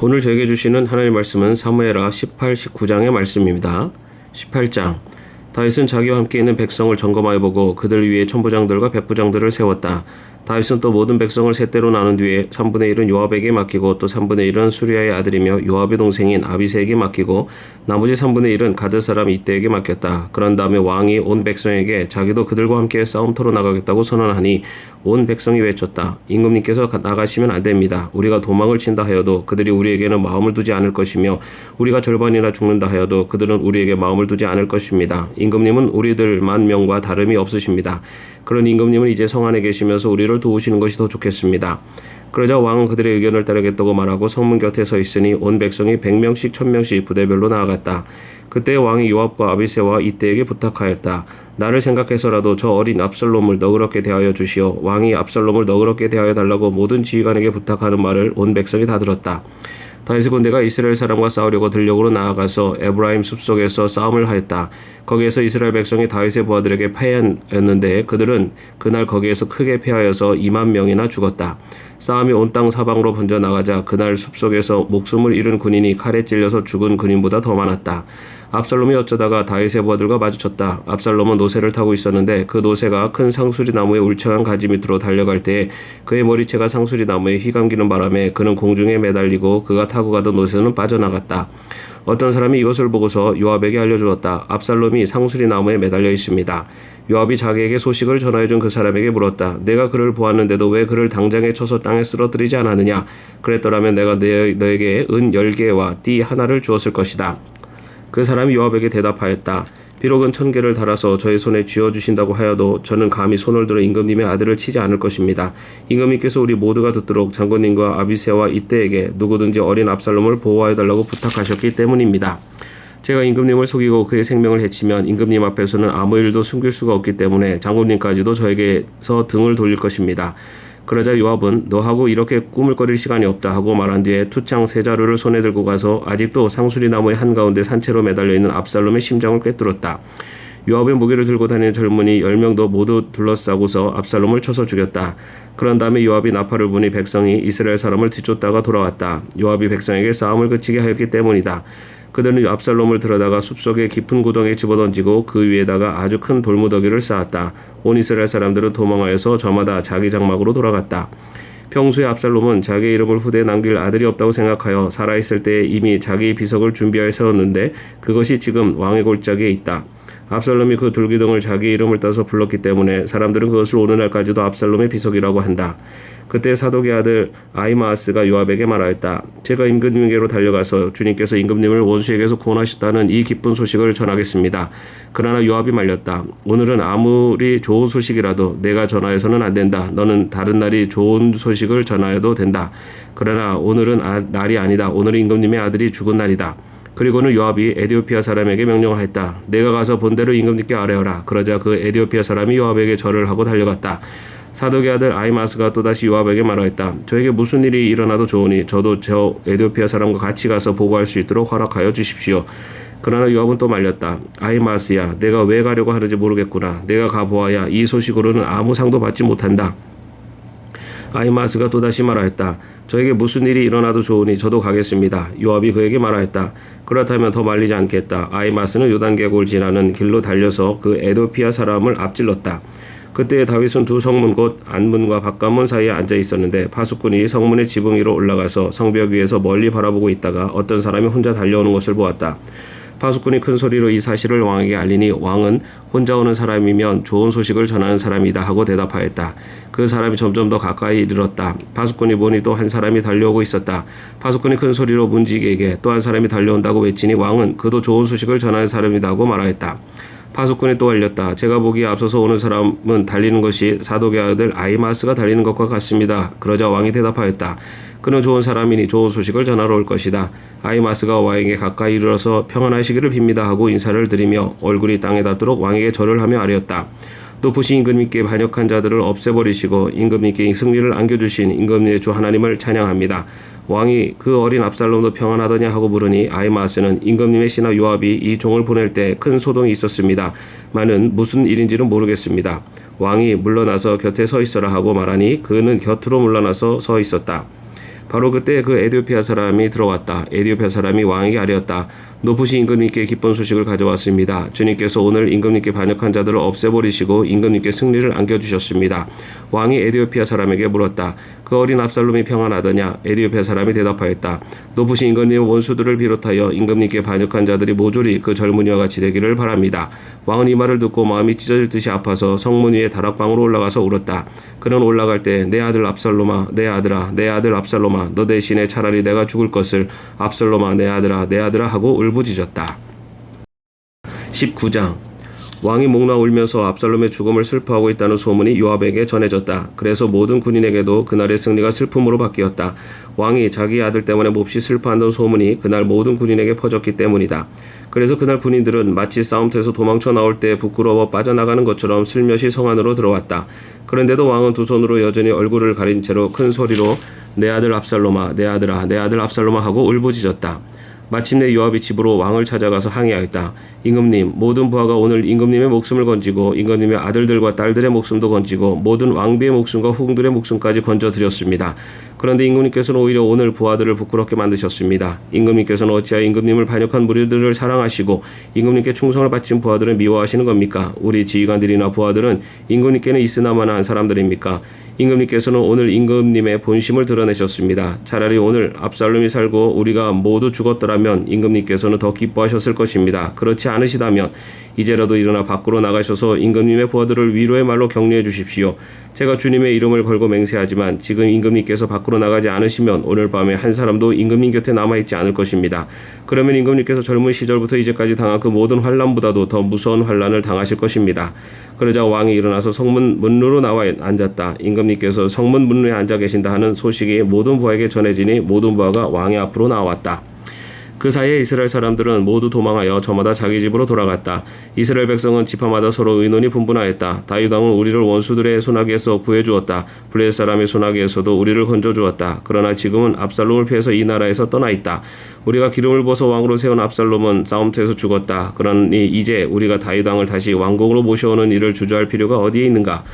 오늘 저에게 주시는 하나님의 말씀은 사무엘하 18, 19장의 말씀입니다. 18장 다윗은 자기와 함께 있는 백성을 점검하여 보고 그들 위에 천부장들과 백부장들을 세웠다. 다윗은 또 모든 백성을 세 때로 나눈 뒤에 3분의 1은 요압에게 맡기고 또 3분의 1은 수리아의 아들이며 요압의 동생인 아비새에게 맡기고 나머지 3분의 1은 가드 사람 이때에게 맡겼다. 그런 다음에 왕이 온 백성에게 자기도 그들과 함께 싸움터로 나가겠다고 선언하니 온 백성이 외쳤다. 임금님께서 나가시면 안 됩니다. 우리가 도망을 친다 하여도 그들이 우리에게는 마음을 두지 않을 것이며 우리가 절반이나 죽는다 하여도 그들은 우리에게 마음을 두지 않을 것입니다. 임금님은 우리들 10,000명과 다름이 없으십니다. 그런 임금님은 이제 성 안에 계시면서 우리를 도우시는 것이 더 좋겠습니다. 그러자 왕은 그들의 의견을 따르겠다고 말하고 성문 곁에 서 있으니 온 백성이 100명씩 1000명씩 부대별로 나아갔다. 그때 왕이 요압과 아비새와 이때에게 부탁하였다. 나를 생각해서라도 저 어린 압살롬을 너그럽게 대하여 주시오. 왕이 압살롬을 너그럽게 대하여 달라고 모든 지휘관에게 부탁하는 말을 온 백성이 다 들었다. 다윗의 군대가 이스라엘 사람과 싸우려고 들녘으로 나아가서 에브라임 숲속에서 싸움을 하였다. 거기에서 이스라엘 백성이 다윗의 부하들에게 패하였는데 그들은 그날 거기에서 크게 패하여서 20,000명이나 죽었다. 싸움이 온 땅 사방으로 번져나가자 그날 숲속에서 목숨을 잃은 군인이 칼에 찔려서 죽은 군인보다 더 많았다. 압살롬이 어쩌다가 다윗의 부하들과 마주쳤다. 압살롬은 노새를 타고 있었는데 그 노새가 큰 상수리 나무의 울창한 가지 밑으로 달려갈 때에 그의 머리채가 상수리 나무에 휘감기는 바람에 그는 공중에 매달리고 그가 타고 가던 노새는 빠져나갔다. 어떤 사람이 이것을 보고서 요압에게 알려주었다. 압살롬이 상수리 나무에 매달려 있습니다. 요압이 자기에게 소식을 전하여준 그 사람에게 물었다. 내가 그를 보았는데도 왜 그를 당장에 쳐서 땅에 쓰러뜨리지 않았느냐? 그랬더라면 내가 너에게 은 10개와 띠 하나를 주었을 것이다. 그 사람이 요압에게 대답하였다. 비록 은 1000개를 달아서 저의 손에 쥐어주신다고 하여도 저는 감히 손을 들어 임금님의 아들을 치지 않을 것입니다. 임금님께서 우리 모두가 듣도록 장군님과 아비새와 이때에게 누구든지 어린 압살롬을 보호하여달라고 부탁하셨기 때문입니다. 제가 임금님을 속이고 그의 생명을 해치면 임금님 앞에서는 아무 일도 숨길 수가 없기 때문에 장군님까지도 저에게서 등을 돌릴 것입니다. 그러자 요압은 너하고 이렇게 꾸물거릴 시간이 없다 하고 말한 뒤에 투창 3자루를 손에 들고 가서 아직도 상수리 나무의 한가운데 산채로 매달려 있는 압살롬의 심장을 꿰뚫었다. 요압의 무기를 들고 다니는 젊은이 10명도 모두 둘러싸고서 압살롬을 쳐서 죽였다. 그런 다음에 요압이 나팔을 부니 백성이 이스라엘 사람을 뒤쫓다가 돌아왔다. 요압이 백성에게 싸움을 그치게 하였기 때문이다. 그들은 압살롬을 들여다가 숲속의 깊은 구덩이에 집어던지고 그 위에다가 아주 큰 돌무더기를 쌓았다. 온 이스라엘 사람들은 도망하여서 저마다 자기 장막으로 돌아갔다. 평소에 압살롬은 자기의 이름을 후대에 남길 아들이 없다고 생각하여 살아있을 때에 이미 자기의 비석을 준비하여 세웠는데 그것이 지금 왕의 골짜기에 있다. 압살롬이 그 돌기둥을 자기의 이름을 따서 불렀기 때문에 사람들은 그것을 오늘날까지도 압살롬의 비석이라고 한다. 그때 사독의 아들 아히마아스가 요압에게 말하였다. 제가 임금님께로 달려가서 주님께서 임금님을 원수에게서 구원하셨다는 이 기쁜 소식을 전하겠습니다. 그러나 요압이 말렸다. 오늘은 아무리 좋은 소식이라도 내가 전하여서는 안 된다. 너는 다른 날이 좋은 소식을 전하여도 된다. 그러나 오늘은 날이 아니다. 오늘은 임금님의 아들이 죽은 날이다. 그리고는 요압이 에디오피아 사람에게 명령하였다. 내가 가서 본대로 임금님께 아뢰어라. 그러자 그 에디오피아 사람이 요압에게 절을 하고 달려갔다. 사독의 아들 아히마스가 또다시 요압에게 말하였다. 저에게 무슨 일이 일어나도 좋으니 저도 저 에디오피아 사람과 같이 가서 보고할 수 있도록 허락하여 주십시오. 그러나 요압은 또 말렸다. 아히마스야, 내가 왜 가려고 하는지 모르겠구나. 내가 가보아야 이 소식으로는 아무 상도 받지 못한다. 아히마스가 또다시 말하였다. 저에게 무슨 일이 일어나도 좋으니 저도 가겠습니다. 요압이 그에게 말하였다. 그렇다면 더 말리지 않겠다. 아히마스는 요단계곡을 지나는 길로 달려서 그 에디오피아 사람을 앞질렀다. 그때 다윗은 두 성문 곧 안문과 밖관문 사이에 앉아 있었는데 파수꾼이 성문의 지붕 위로 올라가서 성벽 위에서 멀리 바라보고 있다가 어떤 사람이 혼자 달려오는 것을 보았다. 파수꾼이 큰 소리로 이 사실을 왕에게 알리니 왕은 혼자 오는 사람이면 좋은 소식을 전하는 사람이다 하고 대답하였다. 그 사람이 점점 더 가까이 이르렀다. 파수꾼이 보니 또 한 사람이 달려오고 있었다. 파수꾼이 큰 소리로 문지기에게 또 한 사람이 달려온다고 외치니 왕은 그도 좋은 소식을 전하는 사람이다 하고 말하였다. 파수꾼이 또 알렸다. 제가 보기에 앞서서 오는 사람은 달리는 것이 사독의 아들 아히마스가 달리는 것과 같습니다. 그러자 왕이 대답하였다. 그는 좋은 사람이니 좋은 소식을 전하러 올 것이다. 아히마스가 왕에게 가까이 이르러서 평안하시기를 빕니다 하고 인사를 드리며 얼굴이 땅에 닿도록 왕에게 절을 하며 아뢰었다. 높으신 임금님께 반역한 자들을 없애버리시고 임금님께 승리를 안겨주신 임금님의 주 하나님을 찬양합니다. 왕이 그 어린 압살롬도 평안하더냐 하고 물으니 아히마스는 임금님의 신하 요압이 이 종을 보낼 때 큰 소동이 있었습니다. 마는 무슨 일인지는 모르겠습니다. 왕이 물러나서 곁에 서 있어라 하고 말하니 그는 곁으로 물러나서 서 있었다. 바로 그때 그 에디오피아 사람이 들어왔다. 에디오피아 사람이 왕에게 아뢰었다. 높으신 임금님께 기쁜 소식을 가져왔습니다. 주님께서 오늘 임금님께 반역한 자들을 없애버리시고 임금님께 승리를 안겨주셨습니다. 왕이 에디오피아 사람에게 물었다. 그 어린 압살롬이 평안하더냐? 에디오피아 사람이 대답하였다. 높으신 임금님의 원수들을 비롯하여 임금님께 반역한 자들이 모조리 그 젊은이와 같이 되기를 바랍니다. 왕은 이 말을 듣고 마음이 찢어질 듯이 아파서 성문 위에 다락방으로 올라가서 울었다. 그는 올라갈 때 내 아들 압살롬아, 내 아들아, 내 아들 압살롬아, 너 대신에 차라리 내가 죽을 것을 압살롬아, 내 아들아, 내 아들아 하고 울부짖었다. 19장 왕이 목나 울면서 압살롬의 죽음을 슬퍼하고 있다는 소문이 요압에게 전해졌다. 그래서 모든 군인에게도 그날의 승리가 슬픔으로 바뀌었다. 왕이 자기 아들 때문에 몹시 슬퍼한다는 소문이 그날 모든 군인에게 퍼졌기 때문이다. 그래서 그날 군인들은 마치 싸움터에서 도망쳐 나올 때 부끄러워 빠져나가는 것처럼 슬며시 성 안으로 들어왔다. 그런데도 왕은 두 손으로 여전히 얼굴을 가린 채로 큰 소리로 내 아들 압살롬아, 내 아들아, 내 아들 압살롬아 하고 울부짖었다. 마침내 요압이 집으로 왕을 찾아가서 항의하였다. 임금님, 모든 부하가 오늘 임금님의 목숨을 건지고 임금님의 아들들과 딸들의 목숨도 건지고 모든 왕비의 목숨과 후궁들의 목숨까지 건져드렸습니다. 그런데 임금님께서는 오히려 오늘 부하들을 부끄럽게 만드셨습니다. 임금님께서는 어찌하여 임금님을 반역한 무리들을 사랑하시고 임금님께 충성을 바친 부하들을 미워하시는 겁니까? 우리 지휘관들이나 부하들은 임금님께는 있으나마나 사람들입니까? 임금님께서는 오늘 임금님의 본심을 드러내셨습니다. 차라리 오늘 압살롬이 살고 우리가 모두 죽었더라면 임금님께서는 더 기뻐하셨을 것입니다. 그렇지 않으시다면 이제라도 일어나 밖으로 나가셔서 임금님의 부하들을 위로의 말로 격려해 주십시오. 제가 주님의 이름을 걸고 맹세하지만 지금 임금님께서 밖으로 나가지 않으시면 오늘 밤에 한 사람도 임금님 곁에 남아있지 않을 것입니다. 그러면 임금님께서 젊은 시절부터 이제까지 당한 그 모든 환난보다도 더 무서운 환난을 당하실 것입니다. 그러자 왕이 일어나서 성문 문으로 나와 앉았다. 임금님께서 성문 문에 앉아 계신다 하는 소식이 모든 부하에게 전해지니 모든 부하가 왕의 앞으로 나왔다. 그 사이에 이스라엘 사람들은 모두 도망하여 저마다 자기 집으로 돌아갔다. 이스라엘 백성은 지파마다 서로 의논이 분분하였다. 다윗 왕은 우리를 원수들의 손아귀에서 구해주었다. 블레셋 사람의 손아귀에서도 우리를 건져주었다. 그러나 지금은 압살롬을 피해서 이 나라에서 떠나 있다. 우리가 기름을 부어서 왕으로 세운 압살롬은 싸움터에서 죽었다. 그러니 이제 우리가 다윗 왕을 다시 왕궁으로 모셔오는 일을 주저할 필요가 어디에 있는가?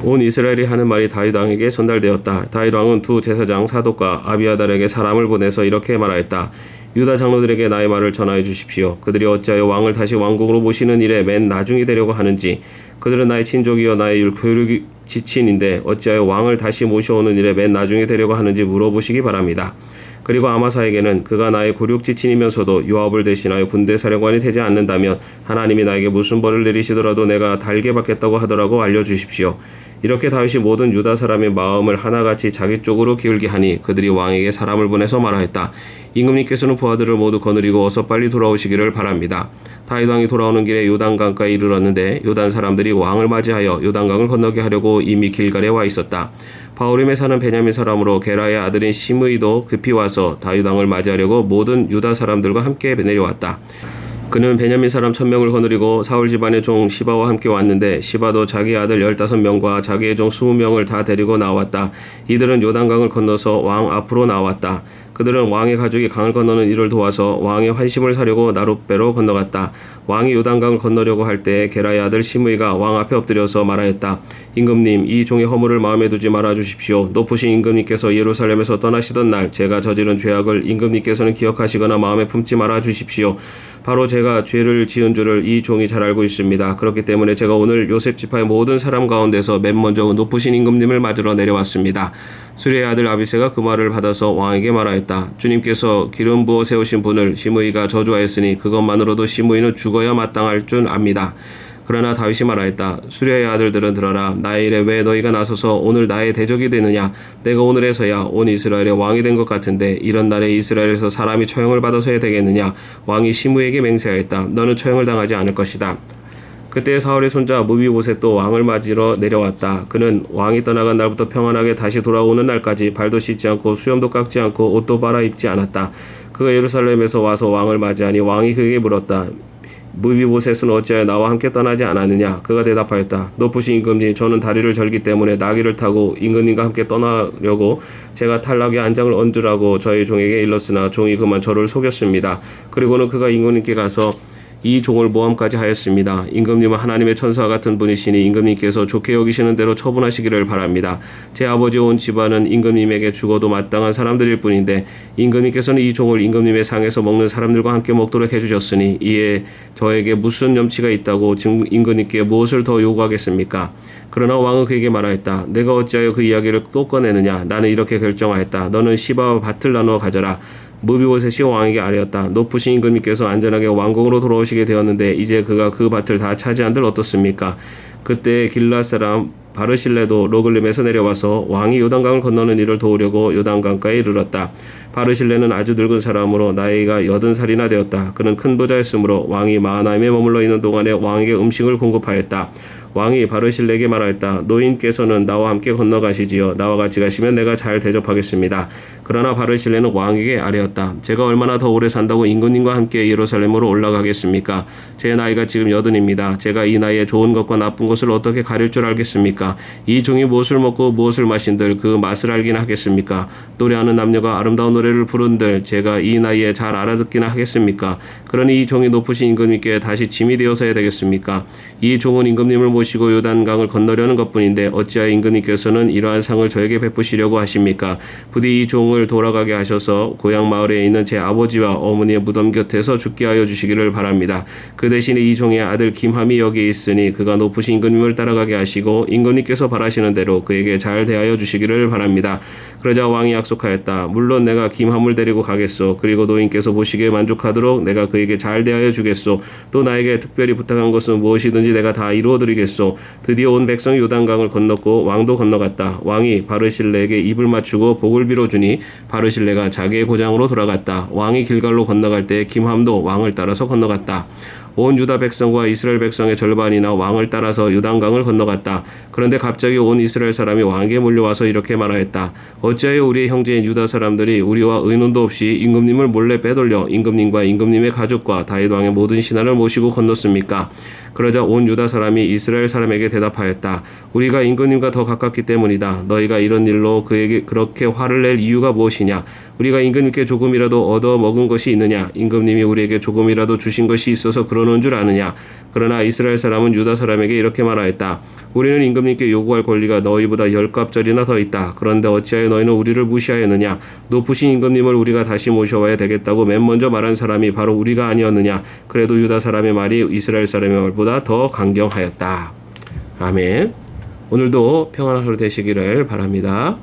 온 이스라엘이 하는 말이 다윗 왕에게 전달되었다. 다윗 왕은 두 제사장 사독과 아비아달에게 사람을 보내서 이렇게 말하였다. 유다 장로들에게 나의 말을 전하여 주십시오. 그들이 어찌하여 왕을 다시 왕궁으로 모시는 일에 맨 나중이 되려고 하는지, 그들은 나의 친족이여 나의 교육 지친인데 어찌하여 왕을 다시 모셔오는 일에 맨 나중이 되려고 하는지 물어보시기 바랍니다. 그리고 아마사에게는 그가 나의 고륙지친이면서도 요압을 대신하여 군대 사령관이 되지 않는다면 하나님이 나에게 무슨 벌을 내리시더라도 내가 달게 받겠다고 하더라고 알려주십시오. 이렇게 다윗이 모든 유다 사람의 마음을 하나같이 자기 쪽으로 기울게 하니 그들이 왕에게 사람을 보내서 말하였다. 임금님께서는 부하들을 모두 거느리고 어서 빨리 돌아오시기를 바랍니다. 다윗 왕이 돌아오는 길에 요단강가에 이르렀는데 요단 사람들이 왕을 맞이하여 요단강을 건너게 하려고 이미 길갈에 와 있었다. 바후림에 사는 베냐민 사람으로 게라의 아들인 시므이도 급히 와서 다윗 왕을 맞이하려고 모든 유다 사람들과 함께 내려왔다. 그는 베냐민 사람 1000명을 거느리고 사울 집안의 종 시바와 함께 왔는데 시바도 자기 아들 15명과 자기의 종 20명을 다 데리고 나왔다. 이들은 요단강을 건너서 왕 앞으로 나왔다. 그들은 왕의 가족이 강을 건너는 일을 도와서 왕의 환심을 사려고 나룻배로 건너갔다. 왕이 요단강을 건너려고 할 때 게라의 아들 시므이가 왕 앞에 엎드려서 말하였다. 임금님, 이 종의 허물을 마음에 두지 말아 주십시오. 높으신 임금님께서 예루살렘에서 떠나시던 날 제가 저지른 죄악을 임금님께서는 기억하시거나 마음에 품지 말아 주십시오. 바로 제가 죄를 지은 줄을 이 종이 잘 알고 있습니다. 그렇기 때문에 제가 오늘 요셉 지파의 모든 사람 가운데서 맨 먼저 높으신 임금님을 맞으러 내려왔습니다. 수리의 아들 아비새가 그 말을 받아서 왕에게 말하였다. 주님께서 기름 부어 세우신 분을 시므이가 저주하였으니 그것만으로도 시므이는 죽어야 마땅할 줄 압니다. 그러나 다윗이 말하였다. 수리아의 아들들은 들어라. 나의 일에 왜 너희가 나서서 오늘 나의 대적이 되느냐? 내가 오늘에서야 온 이스라엘의 왕이 된 것 같은데 이런 날에 이스라엘에서 사람이 처형을 받아서야 되겠느냐? 왕이 시므에게 맹세하였다. 너는 처형을 당하지 않을 것이다. 그때 사울의 손자 무비보셋도 왕을 맞으러 내려왔다. 그는 왕이 떠나간 날부터 평안하게 다시 돌아오는 날까지 발도 씻지 않고 수염도 깎지 않고 옷도 갈아입지 않았다. 그가 예루살렘에서 와서 왕을 맞이하니 왕이 그에게 물었다. 무비보셋은 어찌하여 나와 함께 떠나지 않았느냐? 그가 대답하였다. 높으신 임금님, 저는 다리를 절기 때문에 나귀를 타고 임금님과 함께 떠나려고 제가 탈락의 안장을 얹으라고 저희 종에게 일렀으나 종이 그만 저를 속였습니다. 그리고는 그가 임금님께 가서 이 종을 모함까지 하였습니다. 임금님은 하나님의 천사와 같은 분이시니 임금님께서 좋게 여기시는 대로 처분하시기를 바랍니다. 제 아버지 온 집안은 임금님에게 죽어도 마땅한 사람들일 뿐인데 임금님께서는 이 종을 임금님의 상에서 먹는 사람들과 함께 먹도록 해주셨으니 이에 저에게 무슨 염치가 있다고 지금 임금님께 무엇을 더 요구하겠습니까? 그러나 왕은 그에게 말하였다. 내가 어찌하여 그 이야기를 또 꺼내느냐? 나는 이렇게 결정하였다. 너는 시바와 밭을 나누어 가져라. 무비보셋이 왕에게 아뢰었다. 높으신 임금님께서 안전하게 왕궁으로 돌아오시게 되었는데 이제 그가 그 밭을 다 차지한들 어떻습니까? 그때 길앗 사람 바르실레도 로글림에서 내려와서 왕이 요단강을 건너는 일을 도우려고 요단강가에 이르렀다. 바르실레는 아주 늙은 사람으로 나이가 80살이나 되었다. 그는 큰 부자였으므로 왕이 마하나임에 머물러 있는 동안에 왕에게 음식을 공급하였다. 왕이 바르실레에게 말하였다. 노인께서는 나와 함께 건너가시지요. 나와 같이 가시면 내가 잘 대접하겠습니다. 그러나 바르실레는 왕에게 아뢰었다. 제가 얼마나 더 오래 산다고 임금님과 함께 예루살렘으로 올라가겠습니까? 제 나이가 지금 80입니다. 제가 이 나이에 좋은 것과 나쁜 것을 어떻게 가릴 줄 알겠습니까? 이 종이 무엇을 먹고 무엇을 마신들 그 맛을 알기나 하겠습니까? 노래하는 남녀가 아름다운 노래를 부른들 제가 이 나이에 잘 알아듣기나 하겠습니까? 그러니 이 종이 높으신 임금님께 다시 짐이 되어서야 되겠습니까? 이 종은 임금님을 모시고 요단강을 건너려는 것뿐인데 어찌하여 임금님께서는 이러한 상을 저에게 베푸시려고 하십니까? 부디 이 종을 돌아가게 하셔서 고향 마을에 있는 제 아버지와 어머니의 무덤 곁에서 죽게 하여 주시기를 바랍니다. 그 대신에 이 종의 아들 김함이 여기 있으니 그가 높으신 임금님을 따라가게 하시고 임금님께서 바라시는 대로 그에게 잘 대하여 주시기를 바랍니다. 그러자 왕이 약속하였다. 물론 내가 김함을 데리고 가겠소. 그리고 노인께서 보시기에 만족하도록 내가 그에게 잘 대하여 주겠소. 또 나에게 특별히 부탁한 것은 무엇이든지 내가 다 이루어드리겠소. 드디어 온 백성이 요단강을 건넜고 왕도 건너갔다. 왕이 바르실레에게 입을 맞추고 복을 빌어주니 바르실레가 자기의 고장으로 돌아갔다. 왕이 길갈로 건너갈 때 김함도 왕을 따라서 건너갔다. 온 유다 백성과 이스라엘 백성의 절반이나 왕을 따라서 요단강을 건너갔다. 그런데 갑자기 온 이스라엘 사람이 왕에게 몰려와서 이렇게 말하였다. 어찌하여 우리의 형제인 유다 사람들이 우리와 의논도 없이 임금님을 몰래 빼돌려 임금님과 임금님의 가족과 다윗 왕의 모든 신하를 모시고 건넜습니까? 그러자 온 유다 사람이 이스라엘 사람에게 대답하였다. 우리가 임금님과 더 가깝기 때문이다. 너희가 이런 일로 그에게 그렇게 화를 낼 이유가 무엇이냐? 우리가 임금님께 조금이라도 얻어 먹은 것이 있느냐? 임금님이 우리에게 조금이라도 주신 것이 있어서 그러는 줄 아느냐? 그러나 이스라엘 사람은 유다 사람에게 이렇게 말하였다. 우리는 임금님께 요구할 권리가 너희보다 10갑절이나 더 있다. 그런데 어찌하여 너희는 우리를 무시하였느냐? 높으신 임금님을 우리가 다시 모셔와야 되겠다고 맨 먼저 말한 사람이 바로 우리가 아니었느냐? 그래도 유다 사람의 말이 이스라엘 사람의 말보다 더 강경하였다. 아멘. 오늘도 평안한 하루 되시기를 바랍니다.